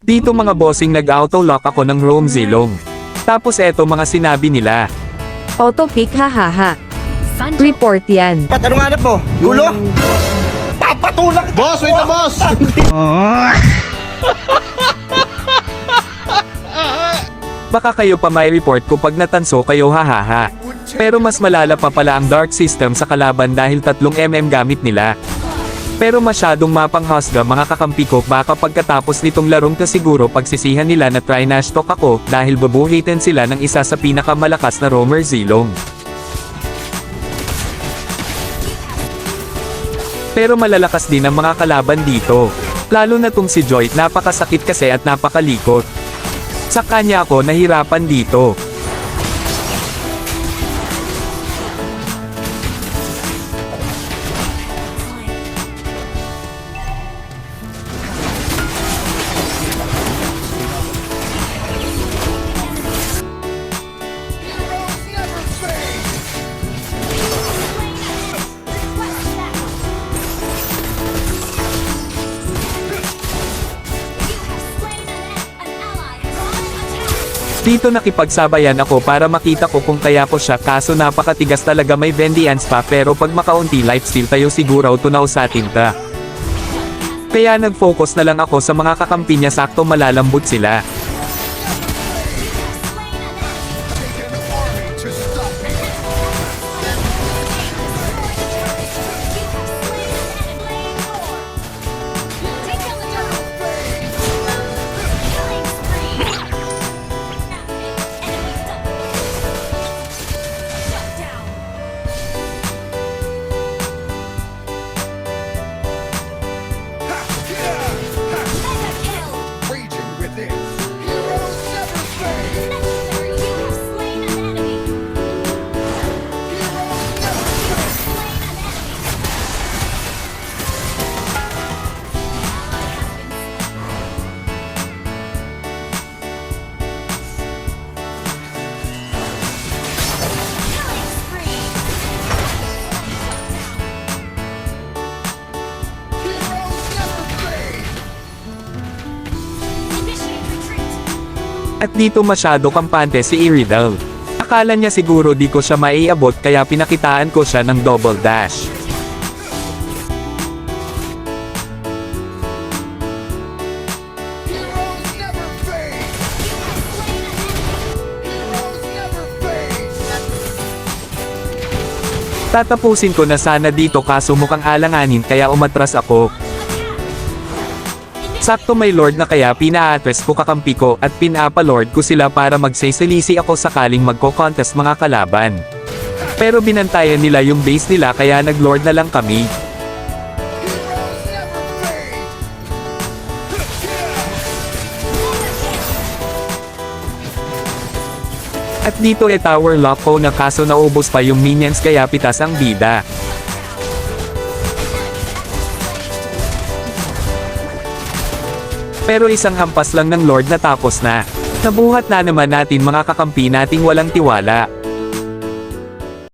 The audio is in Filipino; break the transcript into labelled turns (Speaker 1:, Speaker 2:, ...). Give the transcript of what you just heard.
Speaker 1: Dito mga bossing nag-auto-lock ako ng Rome Zilong. Tapos eto mga sinabi nila.
Speaker 2: Auto-pick hahaha. Report yan.
Speaker 3: Pat, anong hanap mo? Gulo? Papatulak!
Speaker 4: Boss, wait na boss!
Speaker 1: Baka kayo pa may report ko pag natanso kayo hahaha. Pero mas malala pa pala ang dark system sa kalaban dahil 3mm gamit nila. Pero masyadong mapanghusga mga kakampi ko, baka pagkatapos nitong larong to siguro pagsisihan nila na try na stock ako dahil babuhitin sila ng isa sa pinakamalakas na roamer Zilong. Pero malalakas din ang mga kalaban dito. Lalo na tong si Joy, napakasakit kasi at napakalikot. Sa kanya ako nahirapan dito. Dito nakipagsabayan ako para makita ko kung kaya ko siya, kaso napakatigas talaga, may Vendians pa, pero pag makaunti lifesteal tayo siguro tunaw sa atin ta. Kaya nag-focus na lang ako sa mga kakampi niya, sakto malalambot sila. At dito masyado kampante si Iridal. Akala niya siguro di ko siya maiabot kaya pinakitaan ko siya ng double dash. Tatapusin ko na sana dito kaso mukhang alanganin kaya umatras ako. Sakto may lord na kaya pina-address ko kakampi ko at pinapa-lord ko sila para magsisilisi ako sakaling magko-contest mga kalaban. Pero binantayan nila yung base nila kaya nag-lord na lang kami. At dito tower lock ko na kaso naubos pa yung minions kaya pitas ang bida. Pero isang hampas lang ng Lord na tapos na. Nabuhat na naman natin mga kakampi nating walang tiwala.